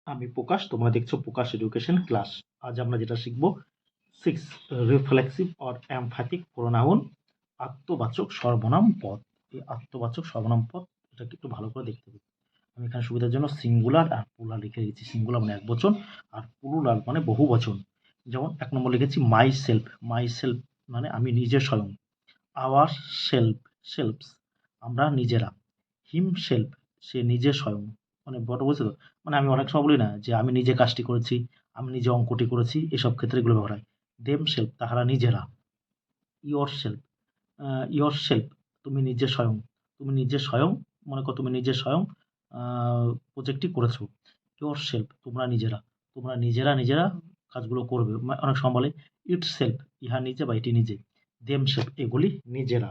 আমি প্রকাশ, তোমরা দেখছো প্রকাশ এডুকেশন ক্লাস। আজ আমরা যেটা শিখব 6 রিফ্লেক্সিভ অর এমফ্যাথিক প্রোনাউন, আত্মবাচক সর্বনাম পদ। এই আত্মবাচক সর্বনাম পদ এটাকে একটু ভালো করে দেখতে হবে। আমি এখানে সুবিধার জন্য সিঙ্গুলার আর প্লুরাল লিখে রেখেছি। সিঙ্গুলার মানে একবচন আর প্লুরাল মানে বহু বচন। যেমন 1 নম্বর লিখেছি মাই সেলফ। মাই সেলফ মানে আমি নিজে স্বয়ং। আওয়ার সেলফ, সেলফস আমরা নিজেরা। হিম সেলফ সে নিজে স্বয়ং। মানে বড় বুঝছো তো? মানে আমি অনেক সময় বলি না যে আমি নিজে কাজটি করেছি, আমি নিজে অঙ্কটি করেছি, এসব ক্ষেত্রে এগুলো ব্যবহার হয়। দেম সেলফ তাহারা নিজেরা। ইয়োর সেলফ, ইয়োর সেলফ তুমি নিজে স্বয়ং। তুমি নিজে স্বয়ং, মনে করো তুমি নিজে স্বয়ং প্রজেক্টটি করেছো। ইয়োর সেলফ তোমরা নিজেরা। তোমরা নিজেরা নিজেরা কাজগুলো করবে। অনেক সময় বলে ইট সেলফ ইহা নিজে বা এটি নিজে। দেম সেলফ এগুলি নিজেরা।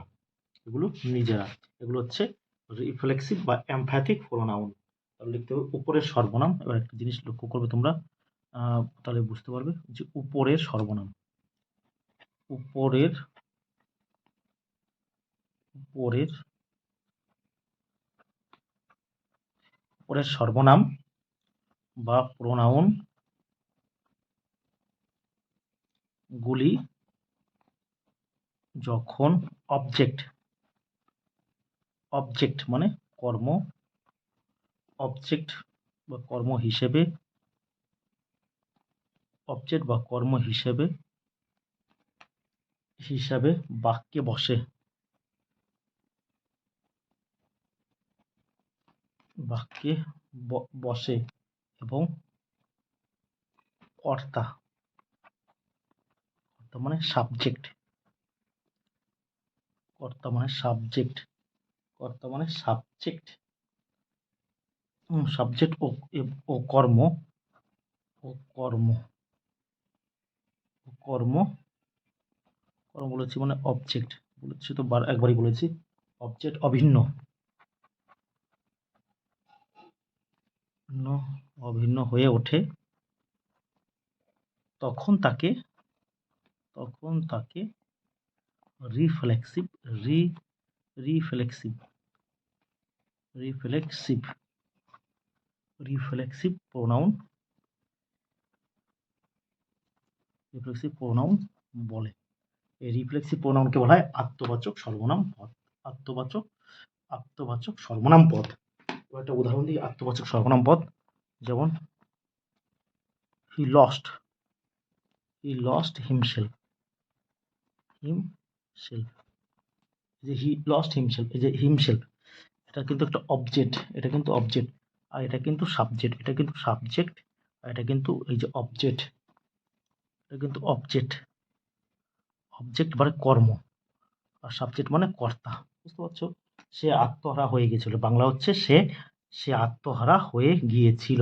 এগুলো নিজেরা। এগুলো হচ্ছে রিফ্লেক্সিভ বা এমফ্যাথিক প্রোনাউন। তাহলে লিখতে হবে উপরের সর্বনাম। এবার একটা জিনিস লক্ষ্য করবে তোমরা, তাহলে বুঝতে পারবে যে উপরের সর্বনাম। উপরের উপরের উপরের সর্বনাম বা প্রোনাউন গুলি যখন অবজেক্ট, অবজেক্ট মানে কর্ম, অবজেক্ট বা কর্ম হিসেবে, অবজেক্ট বা কর্ম হিসেবে হিসাবে বাক্যে বসে, বাক্যে বসে এবং কর্তা, কর্তা মানে সাবজেক্ট, কর্তা মানে সাবজেক্ট, কর্তা মানে সাবজেক্ট, সাবজেক্ট ও কর্ম, ও কর্ম, কর্ম, কর্ম বলেছি মানে অবজেক্ট বলেছি তো, একবারই বলেছি অবজেক্ট অভিন্ন, অভিন্ন হয়ে ওঠে, তখন তাকে, তখন তাকে reflexive, reflexive, reflexive, reflexive pronoun, reflexive pronoun বলে। এই রিফ্লেক্সিভ প্রোনাউনকে বলা হয় আত্মবাচক সর্বনাম পদ। আত্মবাচক, আত্মবাচক সর্বনাম পদ। একটা উদাহরণ দিই আত্মবাচক সর্বনাম পদ, যেমন he lost, he lost himself, himself, যে হি লস্ট হিমসেলফ, এই যে হিমসেলফ এটা কিন্তু একটা অবজেক্ট, এটা কিন্তু অবজেক্ট, আর এটা কিন্তু সাবজেক্ট, এটা কিন্তু সাবজেক্ট, আর এটা কিন্তু এই যে অবজেক্ট, এটা কিন্তু অবজেক্ট, অবজেক্ট মানে কর্ম, আর সাবজেক্ট মানে কর্তা। বুঝতে পারছো? সে আত্মহারা হয়ে গিয়েছিল, বাংলা হচ্ছে সে, সে আত্মহারা হয়ে গিয়েছিল।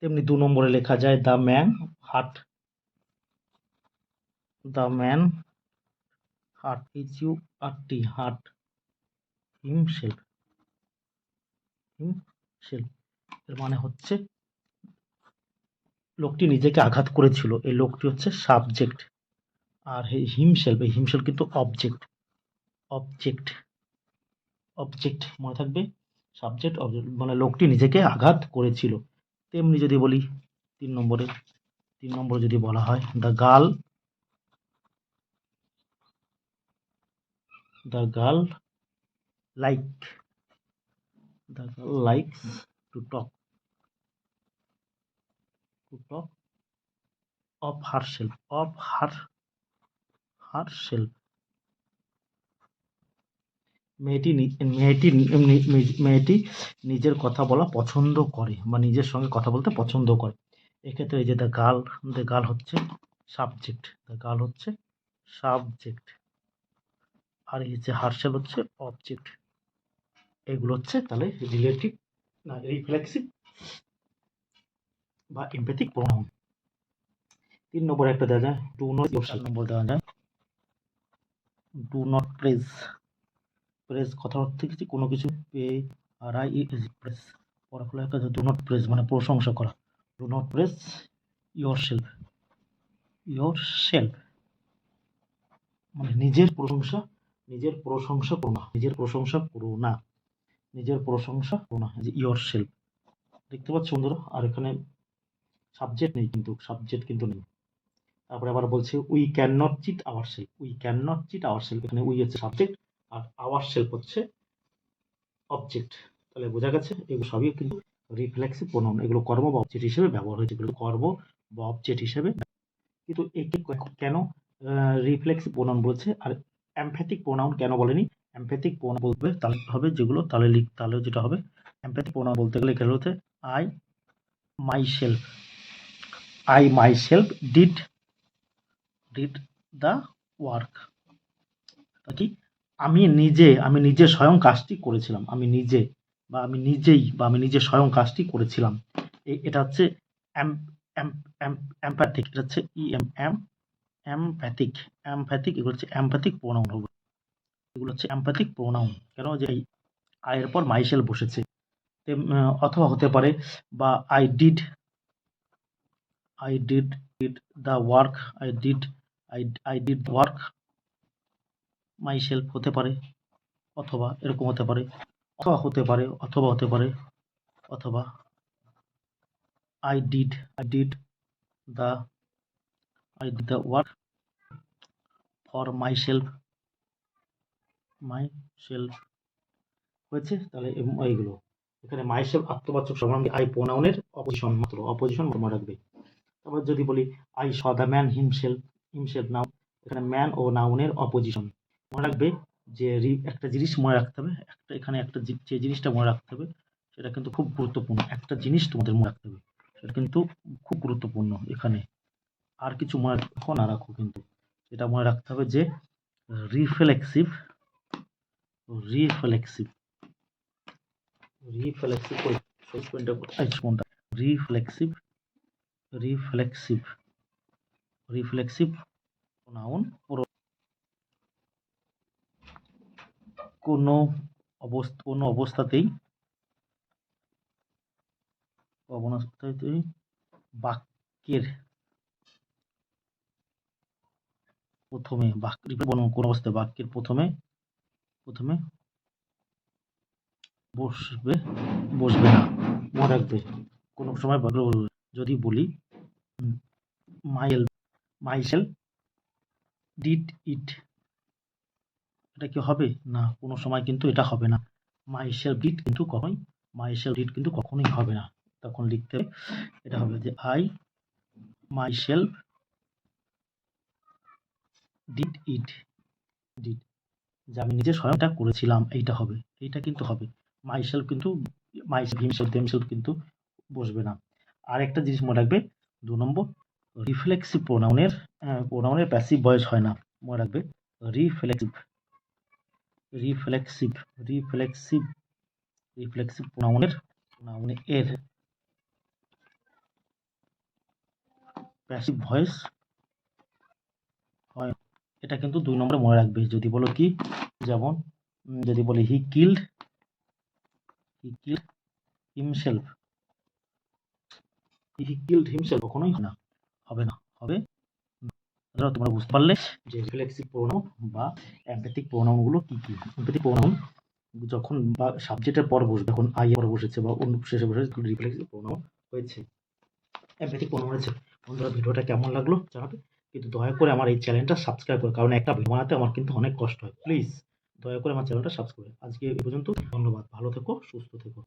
তেমনি 2 নম্বরে লেখা যায় the man heart, the man heart, HURT, heart himself, himself এর মানে হচ্ছে লোকটি নিজেকে আঘাত করেছিল। এই লোকটি হচ্ছে সাবজেক্ট, আর হিমসেলফ, এই হিমসেলফ কিন্তু অবজেক্ট, অবজেক্ট, অবজেক্ট মনে থাকবে, সাবজেক্ট অবজেক্ট মানে লোকটি নিজেকে আঘাত করেছিল। তেমনি যদি বলি 3 নম্বরে, 3 নম্বরে যদি বলা হয় the girl, the girl like, the girl likes to talk, to talk of herself, of herself. মেয়েটি মেয়েটি নিজের কথা বলা পছন্দ করে বা নিজের সঙ্গে কথা বলতে পছন্দ করে। এক্ষেত্রে এই যে দ্য গার্ল, দ্য গার্ল হচ্ছে সাবজেক্ট, দ্য গার্ল হচ্ছে সাবজেক্ট, আর এই যে হারসেল হচ্ছে অবজেক্ট। এগুলো হচ্ছে তাহলে রিলেটিভ না রিফ্লেক্সিভ বা এমপ্যাথিক প্রোনাউন। 3 নম্বরে একটা দেওয়া যায় ডু নট ইয়োরসেলফ। 4 নম্বর দেওয়া যায় ডু নট প্রেজ। প্রেজ কথা অর্থ কিছু কোনো কিছু পে আর আই ইজ প্রেস, পড়াফলে একটা ডু নট প্রেজ মানে প্রশংসা করা। Do not praise yourself, yourself মানে নিজের প্রশংসা, নিজের প্রশংসা করো না, নিজের প্রশংসা করো না, নিজের প্রশংসা করো না, যে ইয়োরসেলফ। দেখতে পাচ্ছ বন্ধুরা, আর এখানে সাবজেক্ট নেই, কিন্তু সাবজেক্ট কিন্তু নেই। তারপরে আবার বলছে we can not cheat our self, we can not cheat our self, এখানে উই হচ্ছে সাবজেক্ট আর আওয়ার সেলফ হচ্ছে অবজেক্ট। তাহলে বোঝা গেছে এগুলো সবই কিন্তু রিফ্লেক্সিভ প্রোনাউন, এগুলো কর্ম বা অবজেক্ট হিসেবে ব্যবহার হয়েছে, এগুলো কর্ম বা অবজেক্ট হিসেবে। কিন্তু একে কেন রিফ্লেক্সিভ প্রোনাউন বলছে আর এমফ্যাথিক প্রোনাউন কেন বলেনি? এমফ্যাথিক প্রোনাউন বলতে তাহলে হবে যেগুলো, তাহলে যেটা হবে এমফ্যাথিক প্রোনাউন বলতে গেলে এখানে হচ্ছে I myself did the work. কি আমি নিজে স্বয়ং কাজটি করেছিলাম, আমি নিজে স্বয়ং কাজটি করেছিলাম। এটা হচ্ছে এমপ্যাথিক, এটা হচ্ছে এমপ্যাথিক এগুলো হচ্ছে এমপ্যাথিক প্রোনাউন হবে, এগুলো হচ্ছে এমপ্যাথিক প্রোনাউন। কেন? যে আয়ের পর মাইসেল বসেছে, অথবা হতে পারে বা I did the work, I did work myself হতে পারে, অথবা এরকম হতে পারে, অথবা I did the work for myself হয়েছে। তাহলে এইগুলো এখানে মাইসেলফ আত্মবাচক সর্বনাম, আই প্রোনাউনের অপোজিশন, মাত্র অপোজিশন মনে রাখবে। তারপর যদি বলি I saw the man himself noun, এখানে ম্যান ও নাউনের অপোজিশন মনে রাখবে। যে একটা জিনিস মনে রাখতে হবে, এখানে একটা যে জিনিসটা মনে রাখতে হবে সেটা কিন্তু খুব গুরুত্বপূর্ণ, একটা জিনিস তোমাদের মনে রাখতে হবে, সেটা কিন্তু খুব গুরুত্বপূর্ণ। এখানে আর কিছু মনে রাখো না রাখো, কিন্তু এটা মনে রাখতে হবে যে রিফ্লেক্সিভ রিফ্লেক্সিভ রিফ্লেক্সিভ প্রোনাউন কোনো অবস্থাতেই বাক্যের প্রথমে কোন অবস্থায় বাক্যের প্রথমে বসবে না, মনে রাখবে। কোনো সময় যদি বলি মাইসেলফ ডিড ইট, এটা কি হবে না? কোনো সময় কিন্তু এটা হবে না। মাইসেলফ ডিড কিন্তু কখনোই হবে না। তখন লিখতে হবে, এটা হবে যে আই মাইসেলফ ডিড ইট, যে আমি নিজে স্বয়ংটা করেছিলাম, এইটা হবে, এইটা কিন্তু হবে। মাইসেলফ কিন্তু হিমসেলফ কিন্তু বসবে না। আর একটা জিনিস মনে রাখবে, 2 নম্বর রিফ্লেক্সিভ প্রোনাউনের প্যাসিভ ভয়েস হয় না, মনে রাখবে। রিফ্লেক্সিভ প্রোনাউনের এর প্যাসিভ ভয়েস হয়, এটা কিন্তু 2 নম্বরে মনে রাখবে। যদি বলো কি, যেমন যদি বলি হি কিল্ড হিমসেলফ, কখনোই হবে না। তোমরা বুঝতে পারলে যে রিফ্লেক্সিভ প্রোনাউন বা এমপ্যাথিক প্রোনাউন গুলো কি কি। এমপ্যাথিক প্রোনাউন যখন বা সাবজেক্টের পর বসবে, যখন আই এর পর বসেছে বা অন্য শেষে বসেছে, রিফ্লেক্সিভ প্রোনাউন হয়েছে, এমপ্যাথিক প্রোনাউন হয়েছে। বন্ধুরা, ভিডিওটা কেমন লাগলো জানাবে, কিন্তু দয়া করে আমার এই চ্যানেলটা সাবস্ক্রাইব করো, কারণ একটা ভিডিও বানাতে আমার কিন্তু অনেক কষ্ট হয়। প্লিজ দয়া করে আমার চ্যানেলটা সাবস্ক্রাইব করো। আজকে এই পর্যন্ত, ধন্যবাদ, ভালো থেকো, সুস্থ থেকো।